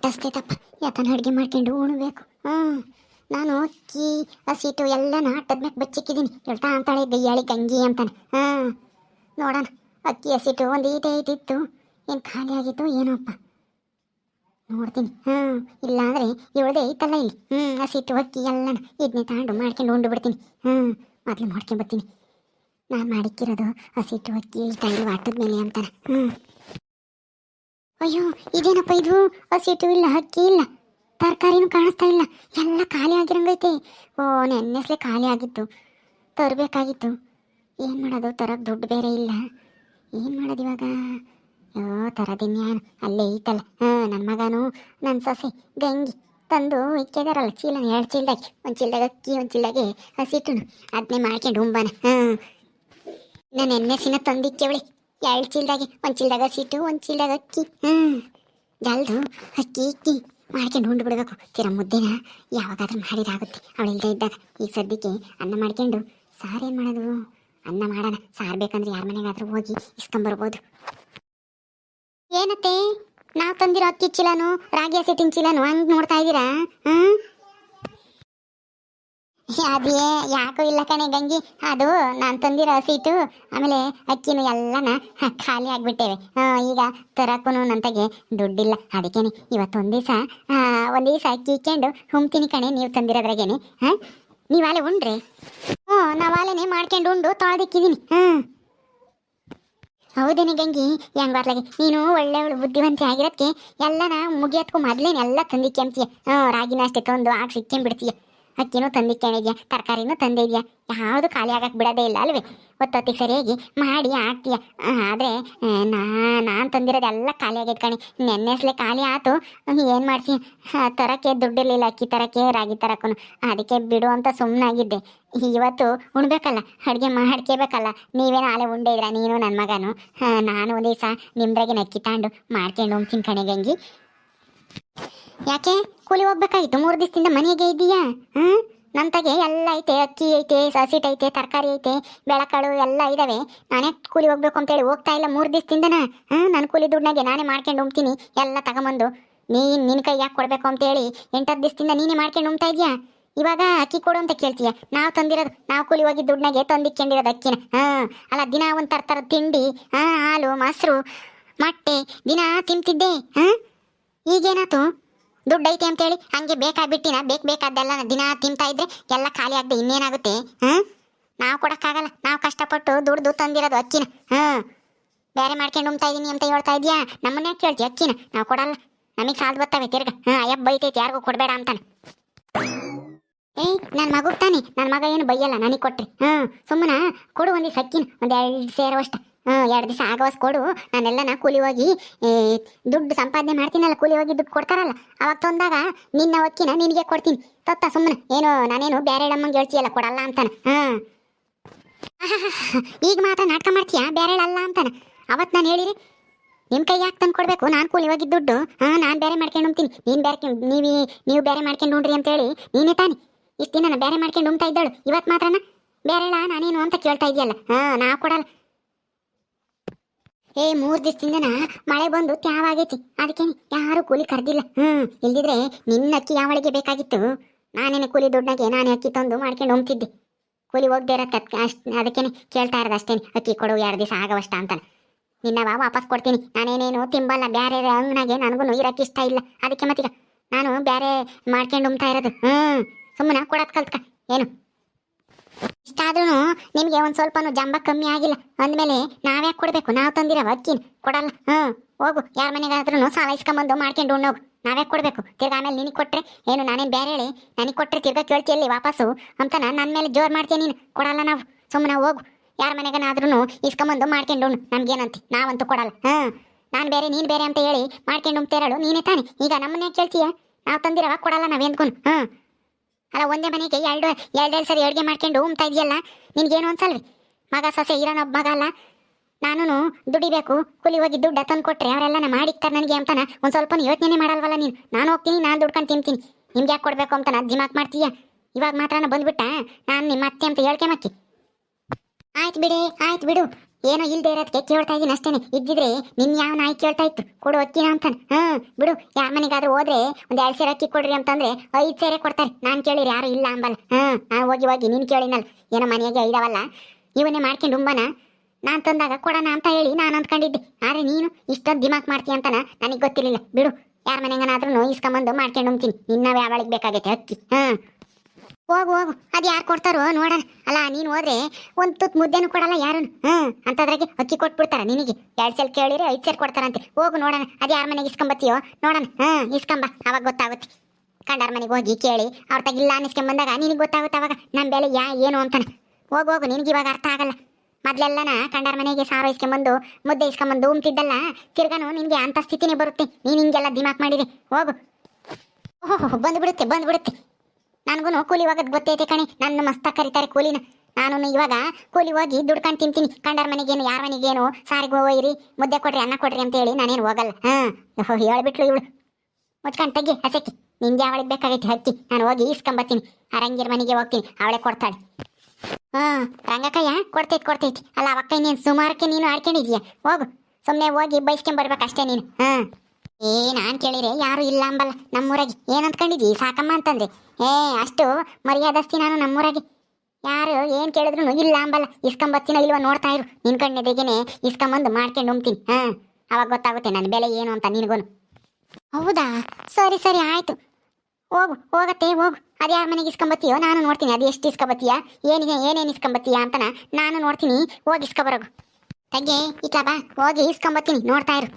ಹೊಟ್ಟಸ್ತೈತಪ್ಪ. ಯಾತನ ಅಡುಗೆ ಮಾಡ್ಕೊಂಡು ಉಣ್ಬೇಕು. ನಾನು ಅಕ್ಕಿ ಹಸಿಟ್ಟು ಎಲ್ಲ ನಾಟದ ಮ್ಯಾಗ ಬಚ್ಚಿಕ್ಕಿದ್ದೀನಿ. ಹೇಳ್ತಾ ಅಂತಾಳೆ ಗಯ್ಯಾಳಿ ಗಂಗಿ ಅಂತಾನೆ. ನೋಡೋಣ, ಅಕ್ಕಿ ಹಸಿಟ್ಟು ಒಂದು ಈಟೈತಿತ್ತು, ಏನು ಖಾಲಿ ಆಗಿತ್ತು ಏನೋಪ್ಪ, ನೋಡ್ತೀನಿ. ಇಲ್ಲಾಂದರೆ ಇವಳದೇ ಐತಲ್ಲ ಇಲ್ಲಿ. ಹಸಿಟ್ಟು ಅಕ್ಕಿ ಎಲ್ಲನ ಇದನ್ನೇ ತಗೊಂಡು ಮಾಡ್ಕೊಂಡು ಉಂಡು ಬಿಡ್ತೀನಿ. ಮೊದಲು ಮಾಡ್ಕೊಂಬರ್ತೀನಿ. ನಾನು ಮಾಡಿಕ್ಕಿರೋದು ಹಸಿಟ್ಟು ಅಕ್ಕಿ ತಗೊಂಡು ವಾಟದ ಮೇಲೆ ಅಂತಾನೆ. ಅಯ್ಯೋ, ಇದೇನಪ್ಪ ಇದು? ಹಸಿಟ್ಟು ಇಲ್ಲ, ಅಕ್ಕಿ ಇಲ್ಲ, ತರಕಾರಿನೂ ಕಾಣಿಸ್ತಾ ಇಲ್ಲ, ಎಲ್ಲ ಖಾಲಿ ಆಗಿರಂಗೈತೆ. ನೆನ್ನೆಸ್ಲೆ ಖಾಲಿ ಆಗಿತ್ತು, ತರಬೇಕಾಗಿತ್ತು. ಏನು ಮಾಡೋದು? ತರಕ್ಕೆ ದುಡ್ಡು ಬೇರೆ ಇಲ್ಲ. ಏನು ಮಾಡೋದು ಇವಾಗ? ತರದಿನ್ಯಾನು ಅಲ್ಲೇ ಐತಲ್ಲ. ನನ್ನ ಮಗನು ನನ್ನ ಸೊಸೆ ಗಂಗಿ ತಂದು ಇಕ್ಕಿದಾರಲ್ಲ ಚೀಲ, 2 ಚೀಲದಾಗೆ, ಒಂದು ಚೀಲದಾಗ ಅಕ್ಕಿ, ಒಂದು ಚೀಲದಾಗೆ ಹಸಿಟ್ಟು, ಅದನ್ನೇ ಮಾಡ್ಕೊಂಡು ಉಂಬಾನ. ನಾನು ಎಣ್ಣೆಸಿನ ತಂದಿಕ್ಕೇವಳಿ 2 ಚೀಲದಾಗೆ, ಒಂದು ಚೀಲದಾಗ ಹಸಿಟ್ಟು, ಒಂದು ಚೀಲದಾಗ ಅಕ್ಕಿ. ಜಲ್ದು ಅಕ್ಕಿ ಇಕ್ಕಿ ಮಾಡ್ಕೊಂಡು ಉಂಡು ಬಿಡಬೇಕು. ತೀರ ಮುದ್ದೆನ ಯಾವಾಗಾದ್ರೂ ಮಾಡಿದಾಗುತ್ತೆ ಅವಳಿಲ್ದೇ ಇದ್ದಾಗ. ಈಗ ಸದ್ಯಕ್ಕೆ ಅನ್ನ ಮಾಡ್ಕೊಂಡು ಸಾರೇನು ಮಾಡೋದು? ಅನ್ನ ಮಾಡೋಣ. ಸಾರು ಬೇಕಂದ್ರೆ ಯಾರ ಮನೆಗಾದ್ರೂ ಹೋಗಿ ಇಸ್ಕೊಂಬರ್ಬೋದು. ಏನತ್ತೆ, ನಾವು ತಂದಿರೋ ಅಕ್ಕಿ ಚೀಲನು ರಾಗಿ ಹಸಿಟ್ಟಿನ ಚೀಲನು ಹಂಗೆ ನೋಡ್ತಾ ಇದ್ದೀರಾ? ಅದೇ ಯಾಕೋ ಇಲ್ಲ ಕಣೆ ಗಂಗಿ, ಅದು ನಾನು ತಂದಿರೋ ಹಸಿಟ್ಟು ಆಮೇಲೆ ಅಕ್ಕಿನೂ ಎಲ್ಲನ ಖಾಲಿ ಆಗಿಬಿಟ್ಟೇವೆ. ಈಗ ತರಕ್ಕೂ ನಂತಾಗೆ ದುಡ್ಡಿಲ್ಲ. ಅದಕ್ಕೇನೆ ಇವತ್ತೊಂದು ದಿವಸ ಅಕ್ಕಿ ಇಕ್ಕೊಂಡು ಹುಮ್ತೀನಿ ಕಣೆ, ನೀವು ತಂದಿರೋದ್ರಾಗೇನೆ. ನೀವು ಅಲ್ಲೇ ಉಂಡ್ರಿ? ನಾವು ಅಲ್ಲೇನೆ ಮಾಡ್ಕೊಂಡು ಉಂಡು ತೊಳೆದಿಕ್ಕಿದ್ದೀನಿ. ಹೌದೇನೆ ಗಂಗಿ, ಹೆಂಗ್ ಬರ್ಲಾಗೆ ನೀನು ಒಳ್ಳೆ ಬುದ್ಧಿವಂತಿ ಆಗಿರೋದಕ್ಕೆ ಎಲ್ಲನ ಮುಗಿಯೋದಕ್ಕೂ ಮೊದಲೇನೆ ಎಲ್ಲ ತಂದಿಕ್ಕೆಂತೀಯ. ರಾಗಿನ ಅಷ್ಟೇ ತಂದು ಆಗಿ ಸಿಕ್ಕೊಂಡ್ಬಿಡ್ತೀಯ. ಅಕ್ಕಿನೂ ತಂದಿಕ್ಕೊಂಡಿದ್ಯಾ, ತರಕಾರಿನೂ ತಂದಿದ್ಯಾ, ಯಾವುದು ಖಾಲಿ ಆಗಕ್ಕೆ ಬಿಡೋದೇ ಇಲ್ಲ ಅಲ್ವೇ? ಹೊತ್ತೊತ್ತಿಗೆ ಸರಿಯಾಗಿ ಮಾಡಿ ಹಾಕ್ತೀಯ. ಆದರೆ ನಾನು ತಂದಿರೋದೆಲ್ಲ ಖಾಲಿ ಆಗೈತೆ ಕಣೆ. ನೆನ್ನೆಸ್ಲೆ ಖಾಲಿ ಆಯ್ತು. ಏನು ಮಾಡ್ತೀನಿ, ತರಕ್ಕೆ ದುಡ್ಡಿರಲಿಲ್ಲ, ಅಕ್ಕಿ ತರಕ್ಕೆ ರಾಗಿ ತರಕ್ಕೂ. ಅದಕ್ಕೆ ಬಿಡು ಅಂತ ಸುಮ್ಮನಾಗಿದ್ದೆ. ಇವತ್ತು ಉಣ್ಬೇಕಲ್ಲ, ಅಡುಗೆ ಮಾಡ್ಕೋಬೇಕಲ್ಲ. ನೀವೇನೋ ಆಲೆ ಉಂಡೆ ಇದ್ರ ನೀನು ನನ್ನ ಮಗನು. ನಾನು ಒಂದು ದಿವಸ ನಿಮ್ದ್ರಾಗೆ ಅಕ್ಕಿ ತಗೊಂಡು ಮಾಡ್ಕೊಂಡು ಉಣ್ತೀನಿ ಕಣೆ ಗಂಗಿ. ಯಾಕೆ ಕೂಲಿ ಹೋಗ್ಬೇಕಾಗಿತ್ತು? 3 ದಿವಸದಿಂದ ಮನೆಗೆ ಇದ್ದೀಯಾ? ನಂತಾಗೆ ಎಲ್ಲ ಐತೆ, ಅಕ್ಕಿ ಐತೆ, ಹಸಿಟ್ಟು ಐತೆ, ತರಕಾರಿ ಐತೆ, ಬೆಳಕಾಳು ಎಲ್ಲ ಇದ್ದಾವೆ. ನಾನೇ ಕೂಲಿ ಹೋಗ್ಬೇಕು ಅಂತೇಳಿ ಹೋಗ್ತಾ ಇಲ್ಲ 3 ದಿವಸದಿಂದನ. ನಾನು ಕೂಲಿ ದುಡ್ಡಾಗೆ ನಾನೇ ಮಾಡ್ಕೊಂಡು ಉಣ್ತೀನಿ ಎಲ್ಲ ತಗೊಂಬಂದು. ನಿನ್ನ ಕೈ ಯಾಕೆ ಕೊಡಬೇಕು ಅಂತೇಳಿ 8-10 ದಿವಸದಿಂದ ನೀನೇ ಮಾಡ್ಕೊಂಡು ಉಣ್ತಾ ಇದೆಯಾ. ಇವಾಗ ಅಕ್ಕಿ ಕೊಡು ಅಂತ ಕೇಳ್ತೀಯ? ನಾವು ತಂದಿರೋದು, ನಾವು ಕೂಲಿ ಹೋಗಿ ದುಡ್ಡಾಗೆ ತಂದಿಕ್ಕೊಂಡಿರೋದು ಅಕ್ಕಿನ. ಅಲ್ಲ, ದಿನ ಒಂದು ತರದ ತಿಂಡಿ, ಹಾಲು ಮೊಸರು ಮೊಟ್ಟೆ ದಿನ ತಿಂತಿದ್ದೆ. ಈಗೇನಾಯ್ತು? ದುಡ್ಡು ಐತೆ ಅಂತೇಳಿ ಹಂಗೆ ಬೇಕಾಗ್ಬಿಟ್ಟಿನ? ಬೇಕಾದ್ದೆಲ್ಲ ದಿನ ತಿಂತಾ ಇದ್ರೆ ಎಲ್ಲ ಖಾಲಿ ಆಗದೆ ಇನ್ನೇನಾಗುತ್ತೆ? ನಾವು ಕೊಡೋಕ್ಕಾಗಲ್ಲ. ನಾವು ಕಷ್ಟಪಟ್ಟು ದುಡ್ದು ತಂದಿರೋದು ಅಕ್ಕಿನ. ಬೇರೆ ಮಾಡ್ಕೊಂಡು ಉಣ್ತಾ ಇದೀನಿ ಅಂತ ಹೇಳ್ತಾ ಇದೆಯಾ? ನಮ್ಮನ್ನೇ ಕೇಳ್ತಿ ಅಕ್ಕಿನ? ನಾವು ಕೊಡಲ್ಲ, ನಮಗೆ ಸಾಲ ಬರ್ತವೆ ತಿರ್ಗ. ಅಯ್ಯಪ್ಪ ಬೈತೈತಿ, ಯಾರಿಗೂ ಕೊಡಬೇಡ ಅಂತಾನೆ. ನನ್ನ ಮಗು ತಾನೆ, ನನ್ನ ಮಗ ಏನು ಬೈಯಲ್ಲ ನನಗೆ ಕೊಟ್ರಿ. ಸುಮ್ಮನೆ ಕೊಡು ಒಂದು ದಿವಸ ಅಕ್ಕಿನ, ಒಂದು 2 ಸೇರುವಷ್ಟ. 2 ದಿವಸ ಆಗೋವಷ್ಟು ಕೊಡು. ನಾನೆಲ್ಲ ಕೂಲಿ ಹೋಗಿ ದುಡ್ಡು ಸಂಪಾದನೆ ಮಾಡ್ತೀನಲ್ಲ, ಕೂಲಿ ಹೋಗಿ ದುಡ್ಡು ಕೊಡ್ತಾರಲ್ಲ, ಅವಾಗ ತಂದಾಗ ನಿನ್ನ ಅಕ್ಕಿನ ನಿನಗೆ ಕೊಡ್ತೀನಿ. ತೊತ್ತ ಸುಮ್ಮನೆ ಏನು ನಾನೇನು ಬೇರೆ ಅಮ್ಮಂಗೆ ಹೇಳ್ತೀಯಲ್ಲ ಕೊಡಲ್ಲ ಅಂತಾನೆ. ಈಗ ಮಾತ್ರ ನಾಟಕ ಮಾಡ್ತೀಯಾ? ಬೇರೆ ಅಲ್ಲ ಅಂತಾನೆ. ಅವತ್ತು ನಾನು ಹೇಳಿರಿ ನಿಮ್ಮ ಕೈ ಯಾಕೆ ತಂದು ಕೊಡಬೇಕು? ನಾನು ಕೂಲಿ ಹೋಗಿದ್ದು ದುಡ್ಡು ನಾನು ಬೇರೆ ಮಾಡ್ಕೊಂಡು ಉಣ್ತೀನಿ, ನೀವು ಬೇರೆ ಮಾಡ್ಕೊಂಡು ಉಣ್ರಿ ಅಂತೇಳಿ ನೀನೇ ತಾನೆ ಇಷ್ಟು ದಿನ ಬೇರೆ ಮಾಡ್ಕೊಂಡು ಉಣ್ತಾ ಇದ್ದಾಳು. ಇವತ್ತು ಮಾತ್ರನ ಬೇರೆಲ್ಲ ನಾನೇನು ಅಂತ ಕೇಳ್ತಾ ಇದೆಯಲ್ಲ. ನಾವು ಕೊಡಲ್ಲ. 3 ದಿವಸದಿಂದನ ಮಳೆ ಬಂದು ತ್ಯಾವಾಗೈತಿ, ಅದಕ್ಕೇನೆ ಯಾರು ಕೂಲಿ ಕರೆದಿಲ್ಲ. ಇಲ್ದಿದ್ರೆ ನಿನ್ನ ಅಕ್ಕಿ ಯಾವಳಿಗೆ ಬೇಕಾಗಿತ್ತು? ನಾನೇನೆ ಕೂಲಿ ದುಡ್ಡಾಗೆ ನಾನೇ ಅಕ್ಕಿ ತಂದು ಮಾಡ್ಕೊಂಡು ಹೋಗ್ತಿದ್ದೆ. ಕೂಲಿ ಹೋಗದೆ ಇರೋಕ್ಕೆ ಅದಕ್ಕೇನೆ ಕೇಳ್ತಾ ಇರೋದು ಅಷ್ಟೇನೆ, ಅಕ್ಕಿ ಕೊಡು 2 ದಿವಸ ಆಗೋವಷ್ಟ ಅಂತಾನೆ. ನಿನ್ನವ ವಾಪಸ್ ಕೊಡ್ತೀನಿ, ನಾನೇನೇನು ತಿಂಬಲ್ಲ. ಬೇರೆ ಅಂಗನಾಗೆ ನನಗೂ ಇರೋಕ್ಕೆ ಇಷ್ಟ ಇಲ್ಲ. ಅದಕ್ಕೆ ಮತ್ತೀಗ ನಾನು ಬೇರೆ ಮಾಡ್ಕೊಂಡು ಉಣ್ತಾ ಇರೋದು. ಸುಮ್ಮನೆ ಕೊಡೋದು ಕಲ್ತ್ಕ. ಏನು ಇಷ್ಟಾದ್ರೂ ನಿಮಗೆ ಒಂದು ಸ್ವಲ್ಪನೂ ಜಂಬ ಕಮ್ಮಿ ಆಗಿಲ್ಲ ಅಂದಮೇಲೆ ನಾವ್ಯಾಕೆ ಕೊಡಬೇಕು? ನಾವು ತಂದಿರೋ ಅಕ್ಕಿನ ಕೊಡಲ್ಲ. ಹೋಗು, ಯಾರ ಮನೆಗಾದ್ರೂ ಸಾಲ ಇಸ್ಕೊಂಬಂದು ಮಾಡ್ಕೊಂಡು ಉಣ್ಣೋಗು. ನಾವ್ಯಾಕೆ ಕೊಡಬೇಕು? ತಿರ್ಗ ಆಮೇಲೆ ನಿನಗೆ ಕೊಟ್ಟರೆ ಏನು ನಾನೇನು ಬೇರೆ ಹೇಳಿ ನನಗೆ ಕೊಟ್ಟರೆ ತಿರ್ಗಾ ಕೇಳ್ತಿಯಲ್ಲಿ ವಾಪಸ್ಸು ಅಂತ ನನ್ನ ಮೇಲೆ ಜೋರು ಮಾಡ್ತೀನಿ. ನೀನು ಕೊಡಲ್ಲ. ನಾವು ಸುಮ್ಮನೆ ಹೋಗು, ಯಾರ ಮನೆಗನಾದ್ರೂ ಇಸ್ಕೊಂಬಂದು ಮಾಡ್ಕೊಂಡು ಉಣ್ಣು. ನಮ್ಗೇನಂತೆ? ನಾವಂತೂ ಕೊಡಲ್ಲ. ನಾನು ಬೇರೆ ನೀನು ಬೇರೆ ಅಂತ ಹೇಳಿ ಮಾಡ್ಕೊಂಡು ಉಣ್ತೇರಳು ನೀನೇ ತಾನೆ. ಈಗ ನಮ್ಮನ್ನೇ ಕೇಳ್ತೀಯ? ನಾವು ತಂದಿರವಾಗ ಕೊಡಲ್ಲ ನಾವೇಂದ್ಕೊಂಡು. ಅಲ್ಲ, ಒಂದೇ ಮನೆಗೆ ಎರಡು ಸರಿ ಅಡುಗೆ ಮಾಡ್ಕೊಂಡು ಉಣ್ತಾ ಇದೆಯಲ್ಲ, ನಿನ್ಗೇನು ಅನ್ಸಲ್ವಿ? ಮಗ ಸೊಸೆ ಇರೋನೊಬ್ಬ ಮಗ ಅಲ್ಲ. ನಾನು ದುಡಿಬೇಕು, ಕೂಲಿ ಹೋಗಿ ದುಡ್ಡು ತಂದು ಕೊಟ್ಟರೆ ಅವರೆಲ್ಲ ಮಾಡಿಕ್ತಾರೆ ನನಗೆ ಅಂತಾನೆ ಒಂದು ಸ್ವಲ್ಪ ಯೋಚನೆ ಮಾಡಲ್ವಲ್ಲ ನೀನು? ನಾನು ಹೋಗ್ತೀನಿ, ನಾನು ದುಡ್ಕೊಂಡು ತಿಂತೀನಿ, ನಿಮ್ಗೆ ಯಾಕೆ ಕೊಡಬೇಕು ಅಂತ ದಿಮಾಕ್ ಮಾಡ್ತೀಯ? ಇವಾಗ ಮಾತ್ರ ಬಂದ್ಬಿಟ್ಟ ನಾನು ನಿಮ್ಮ ಅತ್ತೆ ಅಂತ ಹೇಳ್ಕೆ ಮಕ್ಕಿ. ಆಯ್ತು ಬಿಡು, ಏನೋ ಇಲ್ದೇ ಇರೋದಕ್ಕೆ ಕೇಳ್ತಾ ಇದ್ದೀನಿ ಅಷ್ಟೇನೆ. ಇದ್ದಿದ್ರೆ ನಿನ್ ಯಾವ ನಾಯಿ ಕೇಳ್ತಾ ಇತ್ತು ಕೊಡು ಅಕ್ಕಿನ ಅಂತಾನೆ. ಬಿಡು, ಯಾರ ಮನೆಗಾದ್ರೂ ಹೋದ್ರೆ ಒಂದ್ 2 ಸೇರೆ ಅಕ್ಕಿ ಕೊಡ್ರಿ ಅಂತಂದ್ರೆ 5 ಸೇರೆ ಕೊಡ್ತಾರೆ. ನಾನ್ ಕೇಳಿರಿ ಯಾರು ಇಲ್ಲ ಅಂಬಲ್ಲ. ನಾನು ಹೋಗಿ ನೀನ್ ಕೇಳಿನಲ್ಲ, ಏನೋ ಮನೆಗೆ ಇದಾವಲ್ಲ ಇವನ್ನೇ ಮಾಡ್ಕೊಂಡು ಉಂಬನ ನಾನ್ ತಂದಾಗ ಕೊಡೋಣ ಅಂತ ಹೇಳಿ ನಾನು ಅಂದ್ಕೊಂಡಿದ್ದೆ. ಆದ್ರೆ ನೀನು ಇಷ್ಟೊಂದು ದಿಮಾಕ್ ಮಾಡ್ತೀಯ ಅಂತನ ನನಗೆ ಗೊತ್ತಿರಲಿಲ್ಲ. ಬಿಡು, ಯಾರ ಮನೆಗನಾದ್ರೂ ಇಸ್ಕೊಂಬಂದು ಮಾಡ್ಕೊಂಡು ಉಂಬ್ತೀನಿ. ನಿನ್ನ ಯಾವಳಿಗೆ ಬೇಕಾಗೈತೆ ಅಕ್ಕಿ. ಹೋಗು ಅದು ಯಾರು ಕೊಡ್ತಾರೋ ನೋಡೋಣ. ಅಲ್ಲ ನೀನು ಹೋದ್ರೆ ಒಂದು ತುತ್ತು ಮುದ್ದೆನೂ ಕೊಡಲ್ಲ ಯಾರು. ಅಂತದ್ರಾಗೆ ಅಕ್ಕಿ ಕೊಟ್ಬಿಡ್ತಾರ ನಿನಗೆ. 2 ಸಲ ಕೇಳಿದ್ರೆ 5 ಸೇರು ಕೊಡ್ತಾರಂತೆ. ಹೋಗು ನೋಡೋಣ, ಅದು ಯಾರ ಮನೆಗೆ ಇಸ್ಕೊಂಬತ್ತೀಯೋ ನೋಡೋಣ. ಇಸ್ಕೊಂಬ, ಅವಾಗ ಗೊತ್ತಾಗುತ್ತೆ. ಕಂಡಾರ ಮನೆಗೆ ಹೋಗಿ ಕೇಳಿ ಅವ್ರ ತಗಿಲ್ಲ ಅನ್ನಿಸ್ಕೊಂಬಂದಾಗ ನಿನಗೆ ಗೊತ್ತಾಗುತ್ತೆ ಅವಾಗ ನಮ್ಮ ಬೆಲೆ ಏನು ಅಂತಾನೆ. ಹೋಗು, ನಿನಗೆ ಇವಾಗ ಅರ್ಥ ಆಗಲ್ಲ. ಮೊದ್ಲೆಲ್ಲನ ಕಂಡಾರ ಮನೆಗೆ ಸಾರು ಇಸ್ಕೊಂಬಂದು ಮುದ್ದೆ ಇಸ್ಕೊಂಬಂದು ಉಮ್ತಿದ್ದಲ್ಲ, ತಿರ್ಗಾನು ನಿನಗೆ ಅಂತ ಸ್ಥಿತಿನೇ ಬರುತ್ತೆ. ನೀನು ಹಿಂಗೆಲ್ಲ ದಿಮಾಕ್ ಮಾಡಿದೆ. ಹೋಗು. ಓಹೋ, ಬಂದ್ಬಿಡುತ್ತೆ. ನನಗೂ ಕೂಲಿ ಹೋಗೋದು ಗೊತ್ತೈತೆ ಕಣೆ. ನನ್ನ ಮಸ್ತ ಕರೀತಾರೆ ಕೂಲಿನ. ನಾನು ಇವಾಗ ಕೂಲಿ ಹೋಗಿ ದುಡ್ಕೊಂಡು ತಿಂತೀನಿ. ಕಂಡಾರ ಮನೆಗೇನು ಯಾರ ಮನೆಗೇನು ಸಾರಿಗೆ ಹೋಯ್ರಿ ಮುದ್ದೆ ಕೊಡ್ರಿ ಅನ್ನ ಕೊಡ್ರಿ ಅಂತ ಹೇಳಿ ನಾನೇನು ಹೋಗಲ್ಲ. ಹೇಳ್ಬಿಟ್ಲು ಇವಳು. ಮುಚ್ಕೊಂಡು ತೆಗಿ ಹಸಕ್ಕಿ. ನಿಂಗೆ ಅವಳಿಗೆ ಬೇಕಾಗೈತಿ ಹಕ್ಕಿ. ನಾನು ಹೋಗಿ ಇಸ್ಕೊಂಬತ್ತೀನಿ. ಆ ರಂಗಿರ ಮನೆಗೆ ಹೋಗ್ತೀನಿ, ಅವಳೆ ಕೊಡ್ತಾಳೆ. ರಂಗಕ್ಕಯ್ಯ ಕೊಡ್ತೈತಿ. ಅಲ್ಲ ಅವಕ್ಕ ನೀನು ಸುಮಾರಕ್ಕೆ ನೀನು ಆಡ್ಕೊಂಡಿದ್ಯಾ. ಹೋಗು, ಸುಮ್ಮನೆ ಹೋಗಿ ಬೈಸ್ಕೊಂಬರ್ಬೇಕು ಅಷ್ಟೇ ನೀನು. ನಾನು ಕೇಳಿರೆ ಯಾರು ಇಲ್ಲ ಅಂಬಲ್ಲ ನಮ್ಮೂರಾಗೆ. ಏನು ಅಂದ್ಕೊಂಡಿದ್ದಿ ಸಾಕಮ್ಮ ಅಂತಂದ್ರೆ? ಅಷ್ಟು ಮರ್ಯಾದಸ್ತಿ ನಾನು ನಮ್ಮೂರಾಗೆ. ಯಾರು ಏನು ಕೇಳಿದ್ರು ಇಲ್ಲ ಅಂಬಲ್ಲ. ಇಸ್ಕೊಂಬತ್ತಿನ ಇಲ್ವ ನೋಡ್ತಾ ಇರು. ನಿನ್ ಕಣ್ಣೆದೆಗೇನೆ ಇಸ್ಕೊಂಬಂದು ಮಾಡ್ಕೊಂಡು ಉಮ್ತೀನಿ. ಅವಾಗ ಗೊತ್ತಾಗುತ್ತೆ ನನ್ನ ಬೆಲೆ ಏನು ಅಂತ ನಿನಗೂನು. ಹೌದಾ, ಸರಿ ಆಯ್ತು. ಹೋಗತ್ತೆ. ಅದು ಯಾರ ಮನೆಗೆ ಇಸ್ಕೊಂಬತ್ತೀಯೋ ನಾನು ನೋಡ್ತೀನಿ. ಅದು ಎಷ್ಟು ಇಸ್ಕೊಂಬತ್ತೀಯಾ, ಏನೇನು ಇಸ್ಕೊಂಬತ್ತೀಯಾ ಅಂತನ ನಾನು ನೋಡ್ತೀನಿ. ಹೋಗಿ ಇಸ್ಕೊಬರೋಗು. ತಗ್ಗೆ ಇಟ್ಲಾ ಬಾ, ಹೋಗಿ ಇಸ್ಕೊಂಬತ್ತೀನಿ, ನೋಡ್ತಾ ಇರು.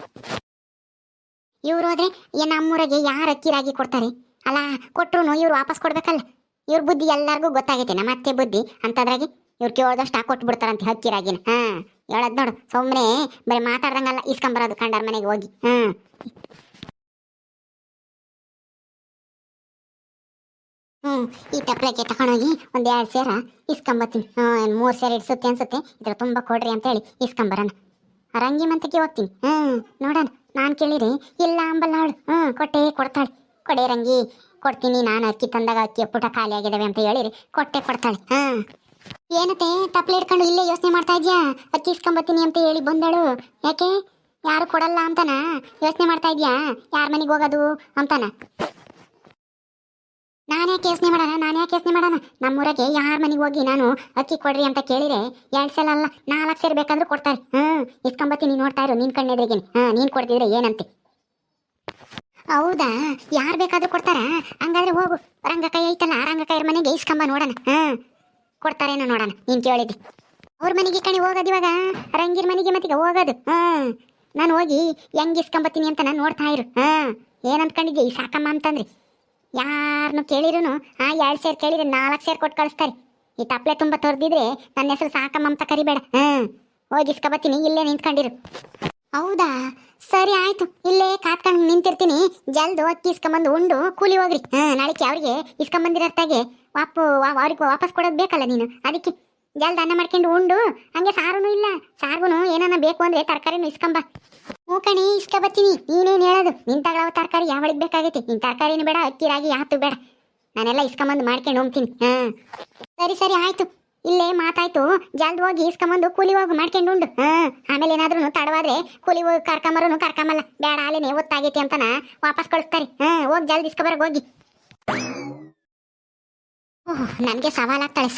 ಇವ್ರು ಹೋದ್ರೆ ನಮ್ಮೂರಾಗೆ ಯಾರು ಅಕ್ಕಿ ರಾಗಿ ಕೊಡ್ತಾರೆ? ಅಲ್ಲ ಕೊಟ್ರು ಇವ್ರು ವಾಪಸ್ ಕೊಡ್ಬೇಕಲ್ಲ. ಇವ್ರ ಬುದ್ಧಿ ಎಲ್ಲರಿಗೂ ಗೊತ್ತಾಗೈತೆ, ನಮ್ಮ ಅತ್ತೆ ಬುದ್ಧಿ. ಅಂತದ್ರಾಗೆ ಇವ್ರು ಕೇಳ್ದಷ್ಟು ಕೊಟ್ಟು ಬಿಡ್ತಾರಂತೆ ಅಕ್ಕಿ ರಾಗಿನ. ಹೇಳದ್ ನೋಡು, ಸುಮ್ಮನೆ ಬರೀ ಮಾತಾಡ್ದಂಗಲ್ಲ ಇಸ್ಕೊಂಬರೋದು ಕಂಡಾರ ಮನೆಗೆ ಹೋಗಿ. ಈ ಟಪ್ಲಕ್ಕೆ ತಗೊಂಡೋಗಿ ಒಂದು 2 ಸೇರ ಇಸ್ಕೊಂಬತ್ತೀನಿ. 3 ಸೇರ ಇಡ್ಸುತ್ತೆ ಅನ್ಸುತ್ತೆ. ಇದ್ರ ತುಂಬ ಕೊಡ್ರಿ ಅಂತ ಹೇಳಿ ಇಸ್ಕೊಂಬರೋಣ. ರಂಗಿ ಮಂತಕ್ಕೆ ಹೋಗ್ತೀನಿ. ನೋಡೋಣ. ನಾನು ಕೇಳಿರಿ ಇಲ್ಲ ಅಂಬಲ್ಲ ಅವಳು. ಕೊಡ್ತಾಳೆ. ಕೊಡೆ ರಂಗಿ, ಕೊಡ್ತೀನಿ. ನಾನು ಅಕ್ಕಿ ತಂದಾಗ ಅಕ್ಕಿ ಪುಟ ಖಾಲಿ ಆಗಿದಾವೆ ಅಂತ ಹೇಳಿರಿ ಕೊಡ್ತಾಳೆ. ಏನತ್ತೆ ತಪ್ಪಲೆ ಇಟ್ಕೊಂಡು ಇಲ್ಲೇ ಯೋಚನೆ ಮಾಡ್ತಾ ಇದ್ಯಾ? ಅಕ್ಕಿ ಇಸ್ಕೊಂಬತ್ತೀನಿ ಅಂತ ಹೇಳಿ ಬಂದಳು. ಯಾಕೆ ಯಾರು ಕೊಡಲ್ಲ ಅಂತನ ಯೋಚನೆ ಮಾಡ್ತಾ ಇದ್ಯಾ? ಯಾರ ಮನೆಗೆ ಹೋಗೋದು ಅಂತನ? ನಾನು ಯಾಕೆ ಯೋಚನೆ ಮಾಡೋಣ? ನಮ್ಮೂರಾಗೆ ಯಾರ ಮನೆಗೆ ಹೋಗಿ ನಾನು ಅಕ್ಕಿ ಕೊಡ್ರಿ ಅಂತ ಕೇಳಿರೆ 2 ಸಲ ಅಲ್ಲ 4 ಸೇರು ಬೇಕಾದ್ರೂ ಕೊಡ್ತಾರೆ. ಇಸ್ಕೊಂಬತ್ತೀನಿ, ನೋಡ್ತಾ ಇರು ನಿನ್ ಕಣ್ಣೆದ್ರಿಗೇನೆ. ನೀನ್ ಕೊಡ್ತಿದ್ರೆ ಏನಂತೆ? ಹೌದಾ, ಯಾರು ಬೇಕಾದ್ರೂ ಕೊಡ್ತಾರ? ಹಂಗಾದ್ರೆ ಹೋಗು, ರಂಗಕಾಯಿ ಐತಲ್ಲ, ರಂಗಕಾಯರ ಮನೆಗೆ ಇಸ್ಕೊಂಬ ನೋಡೋಣ. ಕೊಡ್ತಾರೇನೋ ನೋಡೋಣ. ನೀನ್ ಕೇಳಿದ್ದೆ ಅವ್ರ ಮನೆಗೆ ಕಣಿ ಹೋಗೋದು ಇವಾಗ. ರಂಗಿರ ಮನೆಗೆ ಮತ್ತೀಗ ಹೋಗೋದು. ನಾನು ಹೋಗಿ ಹೆಂಗ್ ಇಸ್ಕೊಂಬತ್ತೀನಿ ಅಂತ ನಾನು ನೋಡ್ತಾ ಇರು. ಏನಂದ್ಕೊಂಡಿದ್ದೆ ಈ ಸಾಕಮ್ಮ ಅಂತಂದ್ರಿ? ಯಾರನ್ನು ಕೇಳಿರೂ 2 ಸೇರು ಕೇಳಿದ್ರೆ 4 ಸೇರು ಕೊಟ್ಟು ಕಳಿಸ್ತಾರೆ. ಈ ತಪ್ಪಲೆ ತುಂಬ ತೊರೆದಿದ್ರೆ ನನ್ನ ಹೆಸರು ಸಾಕಮ್ಮ ಅಂತ ಕರಿಬೇಡ. ಹೋಗಿ ಇಸ್ಕೊಬತ್ತೀನಿ, ಇಲ್ಲೇ ನಿಂತ್ಕೊಂಡಿರು. ಹೌದಾ, ಸರಿ ಆಯ್ತು. ಇಲ್ಲೇ ಕಾತ್ಕೊಂಡು ನಿಂತಿರ್ತೀನಿ. ಜಲ್ದು ಅಕ್ಕಿ ಇಸ್ಕೊಂಬಂದು ಉಂಡು ಕೂಲಿ ಹೋಗ್ರಿ. ನಾಳೆಗೆ ಅವ್ರಿಗೆ ಇಸ್ಕೊಂಬಂದಿರತ್ತಾಗೆ ಅವ್ರಿಗೆ ವಾಪಸ್ ಕೊಡೋದು ಬೇಕಲ್ಲ ನೀನು. ಅದಕ್ಕೆ ಜಲ್ದು ಅನ್ನ ಮಾಡ್ಕೊಂಡು ಉಂಡು. ಹಂಗೆ ಸಾರೂ ಇಲ್ಲ, ಸಾರ್ಗು ಏನಾನ ಬೇಕು ಅಂದ್ರೆ ತರಕಾರಿನೂ ಇಸ್ಕೊಂಬ. ಕಣಿ ಇಸ್ಕೊಬತ್ತೀನಿ. ನೀನೇನು ಹೇಳೋದು? ನಿನ್ ತಗೊಳ್ಳೋ ತರಕಾರಿ ಯಾವಳಿಗೆ ಬೇಕಾಗೈತಿ? ನಿನ್ ತರಕಾರಿನೂ ಬೇಡ, ಅಕ್ಕಿ ರಾಗಿ ಯಾತು ಬೇಡ. ನಾನೆಲ್ಲ ಇಸ್ಕೊಂಬಂದು ಮಾಡ್ಕೊಂಡು ಹೋಗ್ತೀನಿ. ಸರಿ ಆಯ್ತು. ಇಲ್ಲೇ ಮಾತಾಯ್ತು. ಜಲ್ದು ಹೋಗಿ ಇಸ್ಕೊಂಬಂದು ಕೂಲಿ ಹೋಗಿ ಮಾಡ್ಕೊಂಡು ಉಂಡು. ಆಮೇಲೆ ಏನಾದ್ರೂ ತಡವಾದ್ರೆ ಕೂಲಿ ಹೋಗಿ ಕರ್ಕೊಂಬಲ್ಲ. ಬೇಡ ಅಲ್ಲೇನೆ ಒತ್ತಾಗೈತಿ ಅಂತನ ವಾಪಸ್ ಕಳಿಸ್ತಾರೆ. ಹೋಗಿ ಜಲ್ದಿ ಇಸ್ಕೊಬರಗ್ ಹೋಗಿ. ನನಗೆ ಸವಾಲಾಗ್ತಾಳೆ.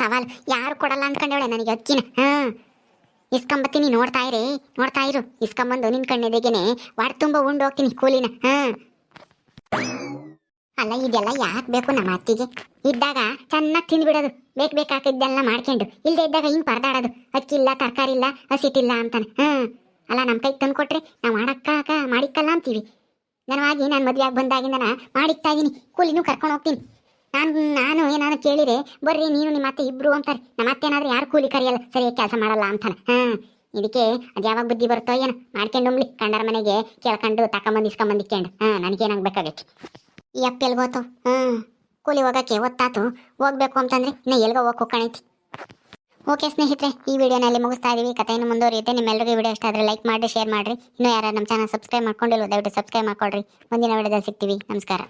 ಯಾರು ಕೊಡಲ್ಲ ಅಂದ್ಕೊಂಡವಳೆ ನನಗೆ ಅಕ್ಕಿನ. ಇಸ್ಕೊಂಬತ್ತೀನಿ, ನೋಡ್ತಾ ಇರು. ಇಸ್ಕೊಂಬಂದು ನಿನ್ ಕಣ್ಣೆದೆಗೆನೆ ವಾಡ್ ತುಂಬ ಉಂಡು ಹೋಗ್ತೀನಿ ಕೂಲಿನ. ಅಲ್ಲ ಇದೆಲ್ಲ ಯಾಕೆ ಬೇಕು ನಮ್ಮ ಅತ್ತಿಗೆ? ಇದ್ದಾಗ ಚೆನ್ನಾಗಿ ತಿಂದ್ಬಿಡೋದು, ಬೇಕಾಕಿದ್ದೆಲ್ಲ ಮಾಡ್ಕೊಂಡು. ಇಲ್ಲದೆ ಇದ್ದಾಗ ಹಿಂಗೆ ಪರದಾಡೋದು, ಅಕ್ಕಿಲ್ಲ ತರಕಾರಿ ಇಲ್ಲ ಹಸಿಟ್ಟಿಲ್ಲ ಅಂತಾನೆ. ಅಲ್ಲ ನಮ್ಮ ಕೈಗೆ ತಂದು ಕೊಟ್ರೆ ನಾವು ಮಾಡಿಕ್ಕಲ್ಲ ಅಂತೀವಿ. ನನವಾಗಿ ನಾನು ಮದುವೆಯಾಗಿ ಬಂದಾಗಿಂದ ಮಾಡಿಕ್ತಾ ಇದ್ದೀನಿ. ಕೂಲಿನೂ ಕರ್ಕೊಂಡು ಹೋಗ್ತೀನಿ. ನಾನು ಏನಾದ್ರು ಕೇಳಿರೆ ಬರ್ರಿ ನೀನು ನಿಮ್ಮ ಅತ್ತೆ ಇಬ್ರು ಅಂತಾರೆ. ನಮ್ಮ ಅತ್ತೆ ಏನಾದ್ರೂ ಯಾರು ಕೂಲಿ ಕರಿಯಲ್ಲ, ಸರಿಯಾಗಿ ಕೆಲಸ ಮಾಡಲ್ಲ ಅಂತಾನೆ. ಇದಕ್ಕೆ ಅದು ಯಾವಾಗ ಬುದ್ಧಿ ಬರುತ್ತೋ ಏನೋ ಮಾಡ್ಕೊಂಡು ಉಂಬ್ಲಿ. ಕಂಡರ ಮನೆಗೆ ಕೇಳ್ಕೊಂಡು ತಕೊಂಬಂದು ಇಸ್ಕೊಂಬಂದಿಕ್ಕೊಂಡು. ನನಗೇನಾಗಬೇಕಾಗೈತಿ? ಈ ಅಪ್ಪ ಎಲ್ಗೋತು? ಕೂಲಿ ಹೋಗೋಕ್ಕೆ ಒತ್ತಾತು. ಹೋಗ್ಬೇಕು ಅಂತಂದ್ರೆ ಇನ್ನು ಎಲ್ಗೋ ಹೋಗ್ಕೊಕಣೈತಿ. ಓಕೆ ಸ್ನೇಹಿತರೆ, ಈ ವಿಡಿಯೋನಲ್ಲಿ ಮುಗಿಸ್ತಾ ಇದೀವಿ. ಕಥೆಯನ್ನು ಮುಂದುವರಿಯುತ್ತೆ. ನಿಮ್ಮೆಲ್ಲರಿಗೂ ವಿಡಿಯೋ ಇಷ್ಟ ಆದರೆ ಲೈಕ್ ಮಾಡಿ, ಶೇರ್ ಮಾಡಿರಿ. ಇನ್ನೂ ಯಾರು ನಮ್ಮ ಚಾನಲ್ ಸಬ್ಸ್ಕ್ರೈಬ್ ಮಾಡ್ಕೊಂಡಿಲ್ವೋ ದಯವಿಟ್ಟು ಸಬ್ಸ್ಕ್ರೈಬ್ ಮಾಡ್ಕೊಳ್ರಿ. ಮುಂದಿನ ವಿಡಿಯೋದಲ್ಲಿ ಸಿಗ್ತೀವಿ. ನಮಸ್ಕಾರ.